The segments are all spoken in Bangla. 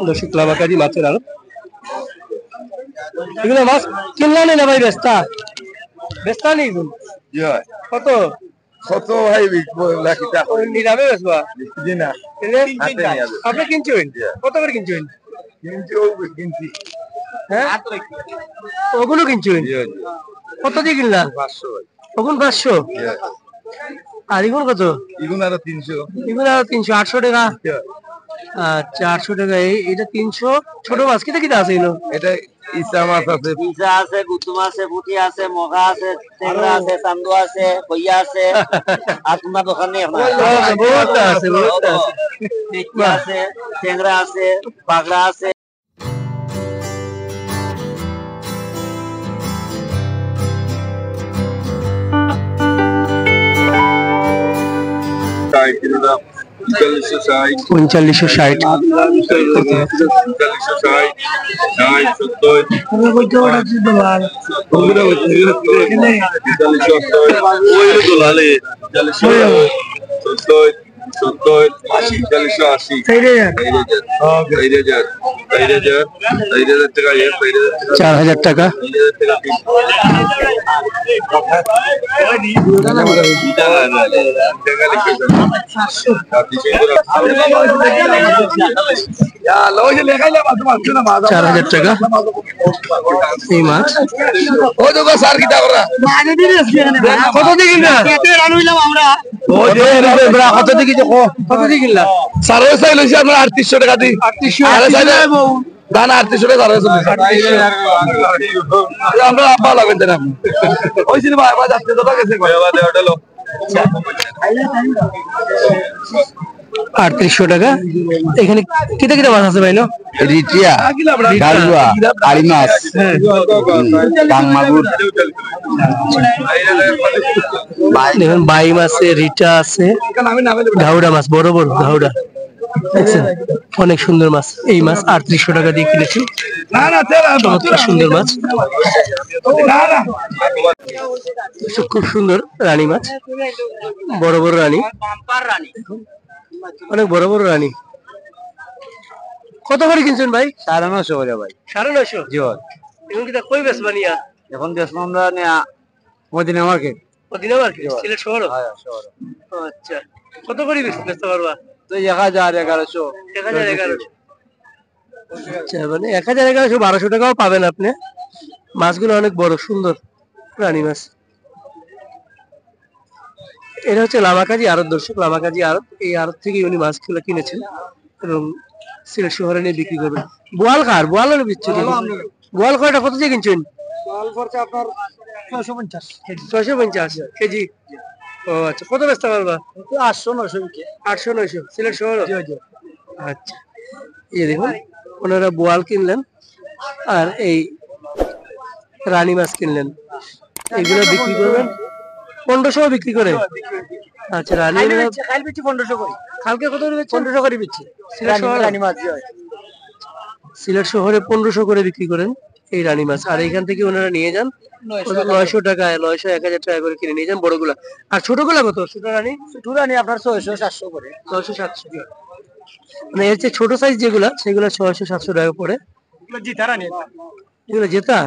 দর্শক লামাকাজি মাছের আড়ত। এগুলো মাছ কিনলা নেই না ভাই? বেস্তা বেস্তা নেই কত কত ভাই নিরামে বেসবা? জি না আপনি কিনছেন কত করে কিনছেন? কিনছি হ্যাঁ ওগুলো কিনছেন কত দিয়ে কিনলা? 500 ওগুন 500 আর ইগুন কত? ইগুন আরো 300 ইগুন আরো 300 800 টাকা। আচ্ছা 800 টাকা। এটা 300। ছোট মাছ কিটা কিটা আছে এগুলো? এটা ইসা মাছ আছে, ইসা আছে, গুতুম আছে, পুঁটি আছে, মগা আছে, টেংরা আছে, চান্দু আছে, কইয়া আছে। আর তোমার দোকানে বহুত আছে বহুত আছে। পেটি আছে, টেংরা আছে, বাগড়া আছে। টাকা। টাকা এই মাছ। কত দিয়ে কিনলা? কত দিয়ে কিনলা? 3800 টাকা দিই। 3800 দানা 3800 টাকা আমরা আব্বা লাগবেন না ওই সিনেমা আবার যাচ্ছে তো গেছে 3800 টাকা। এখানে কিটা কিটা মাছ আছে ভাইলো? রিটিয়া, ডালুয়া, আড়ি মাছ, কাংমাগুর, দেখুন বাইম আছে, রিটা আছে, ঘাউড়া মাছ, বড় বড় ঘাউড়া। অনেক সুন্দর মাছ। এই মাছ 3800 টাকা দিয়ে কিনেছি। চমৎকার সুন্দর মাছ, খুব সুন্দর রানী মাছ, বড় বড় রানী, অনেক বড় বড় রানী। কত করে কিনছেন ভাই? 950 করে ভাই। 950? জি ভাই। এখন কি কই বেচবা নিয়া? এখন বেচবো আমরা মদিনা মার্কেট। মদিনা মার্কেট সিলেট শহর? হ্যাঁ শহর। আচ্ছা কত করে বেচতে পারবা? তো 1000 1100। 1100। আচ্ছা মানে 1000 1100 1200 টাকাও পাবেন আপনি। মাছগুলো অনেক বড় সুন্দর রানী মাছ। এটা হচ্ছে লামাকাজি আড়ত। দর্শক লামাকাজি আড়ত, এই আড়ত থেকে উনি মাছগুলো কিনেছেন এবং সিলেট শহরে নিয়ে বিক্রি করবেন। বোয়াল কার? বোয়ালের বিচ্ছু। বোয়াল কয়টা কত দিয়ে কিনছেন? বোয়াল পড়ছে আপনার 650 কেজি। ও আচ্ছা কত বেচতে পারবা? 800 900 বিক্রি। 800 900 সিলেট শহর? আচ্ছা এই দেখুন ওনারা বোয়াল কিনলেন আর এই রানী মাছ কিনলেন, এগুলো বিক্রি করবেন 1500 বিক্রি করে। আচ্ছা রানী কাল বিচ্ছি 1500 করে। কালকে কত করে বেচছেন? 1500 করে বিচ্ছি। রানী মাছ হয় সিলেট শহরে 1500 করে বিক্রি করেন এই রানী মাছ। আর এখান থেকে ওনারা নিয়ে যান 900 টাকায়, 900 1000 টাকা করে কিনে নিয়ে যান বড়গুলা। আর ছোটগুলা কত? ছোট রানী আপনার 600 700 করে। 600 700 মানে এর চেয়ে ছোট সাইজ যেগুলা সেগুলা 600 700 টাকা পড়ে। জিতা রানী এগুলো জেতা?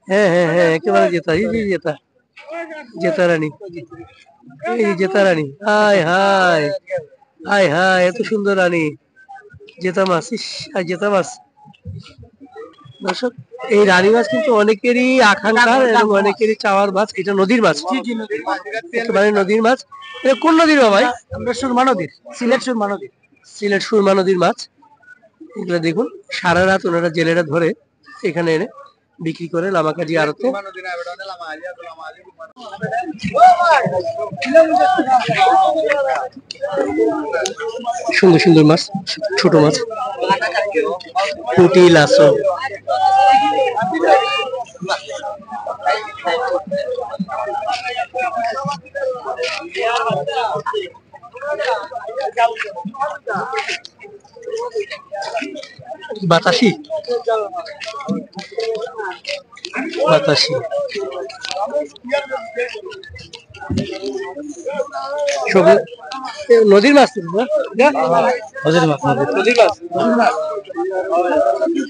হ্যাঁ হ্যাঁ হ্যাঁ একেবারে জেতা। এই যে জেতা, জেতা রানী, এই জেতা রানী। হাই হাই হাই হাই এত সুন্দর রানী জেতা মাছ। আর জেতা মাছ দর্শক, এই রানী মাছ কিন্তু অনেকেরই আকাঙ্ক্ষার এবং অনেকেরই চাওয়ার মাছ। এটা নদীর মাছ, একেবারে নদীর মাছ। এটা কোন নদীর ভাই? আমরা সুরমা নদীর, সিলেট সুরমা নদীর। সিলেট সুরমা নদীর মাছ। এগুলো দেখুন সারা রাত ওনারা জেলেরা ধরে এখানে এনে বিক্রি করে লামাকাজি আড়তে। সুন্দর সুন্দর মাছ, ছোট মাছ, পুঁটি, লাসো। বাতাসি, বাতাসি। নদীর মাছ নদীর মাছ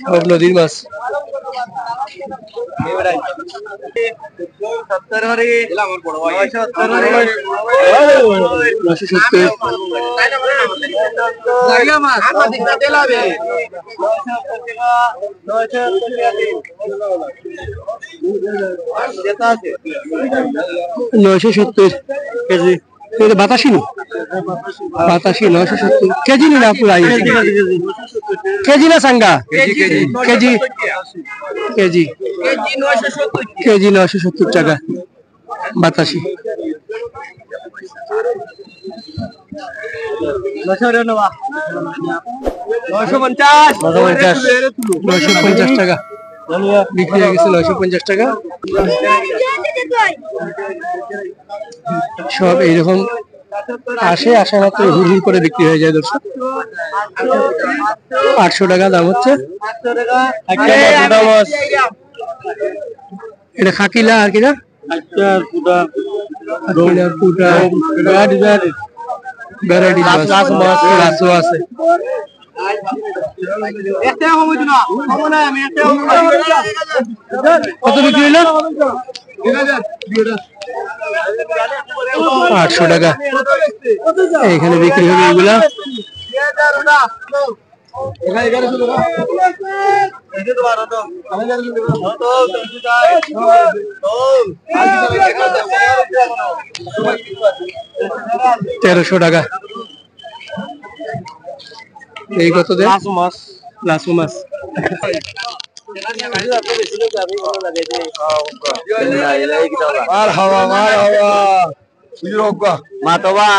সব নদীর মাছ। নয়শো 70 কেজি। এটা বাতাসি না, বাতাসি 970 কেজি না পুরা কেজি না সাঙ্গা কেজি কেজি কেজি 970 টাকা বাতাসি। 950 টাকা বিক্রি হয়ে গেছে। 950 টাকা। সব এইরকম আসে মাত্র হুড় করে বিক্রি হয়ে যায় দর্শক। 800 টাকা দাম হচ্ছে। এটা খাকিলা আর কিনা আছে। কত বিক্রি হইল? 800 টাকা এখানে বিক্রি হবে এগুলা। তেরোশো টাকা। এই কত দেয়? লাসু মাছ মাতবা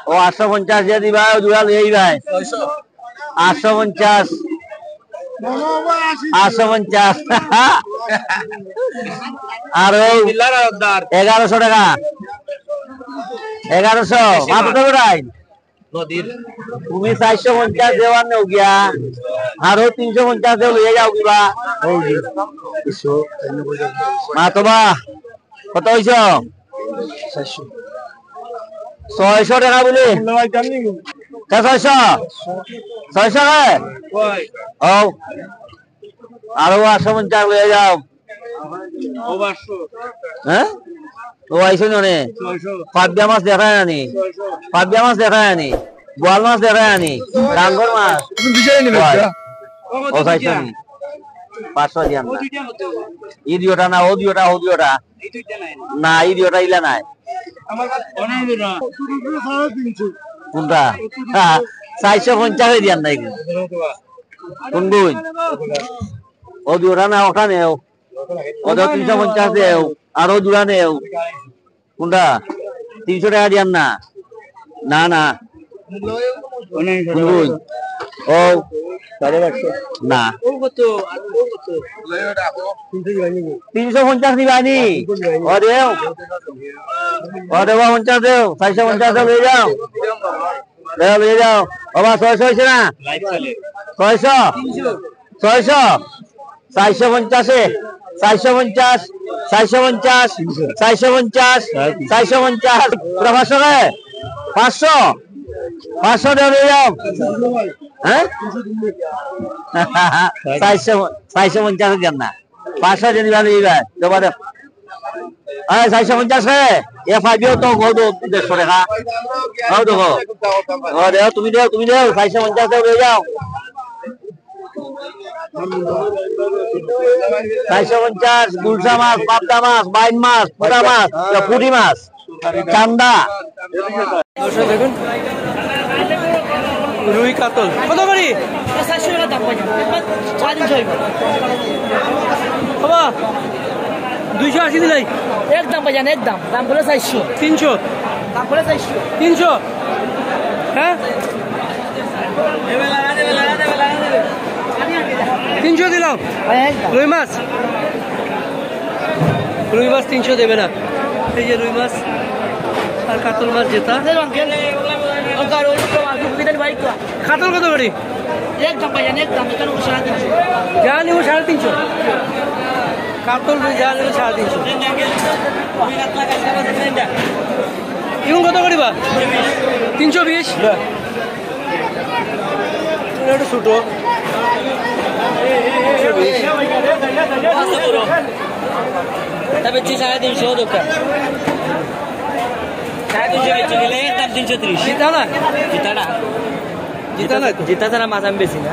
ও 850 দিয়ে দিবা জোড়া লই ভাই। 850 আর 1100 টাকা 1100 মাত্র রাই নদীর। তুমি 450 দেওয়ার নেও গিয়া আরো 350 দেও লইয়া যাও কিবা মাতবা কত হইছ? 600 টাকা বলে 600 আরো 850 লইয়া যাও। হ্যাঁ ও আইসো নে পাবিয়া মাছ দেখায় আনি, পাবিয়া মাছ দেখায় আনি, বোয়াল মাছ দেখায় আনি, ডাঙ্গর মাছ ও চাইছো নি 500 দিয়া না। ই দিওটা না ও দিওটা না ই দিওটা ইলা নাই কোনটা 450 দিয়ান নাই কোন বই ও দিওটা না ওটা নেও ওটা 350 দেও আরো জোড়া নেও কোনটা 300 টাকা দিয়ান না না না ও না 350 দিবানি ও দেও 50 দেও 450 লয়ে যাও লয়ে যাও বাবা 600 হইছে না 600 450 450 500 দিয়ে যাও। হ্যাঁ 450 দেন না 500 দিয়ে দিবা এইবার দেবা দে 450 এ ফাইবিও তো গো 150 টাকা নাও দেখো ও দেও তুমি দেও 450 দিয়ে যাও। 450 গুলশা মাছ, পাবদা মাছ, বাইন মাছ, পোড়া মাছ, পুঁটি মাছ, চান্দা। দেখুন রুই কাতল কত করি? 400 টাকা দাম পাই 450 বাবা 280 দিলাই একদম ভাইজান একদম দাম বলে 400 300 দাম বলে 400 300 হ্যাঁ 300 দিলাম। রুই মাছ 300 দেবে না। এই যে রুই মাছ আর কাতল মাছ যেটা কাতল কত করি? একদম ভাইজান একদম এখানে 350 যা নিব 350 কাতল রুই যা নেবে 350। ইউন কত করিবা? 320। এটা ছোট। তবে 350 দোকান 350 বেচে গেলে একদম 330। জিতা না? জিতা না জিতা না? জিতা ছাড়া মাছ আমি বেশি না।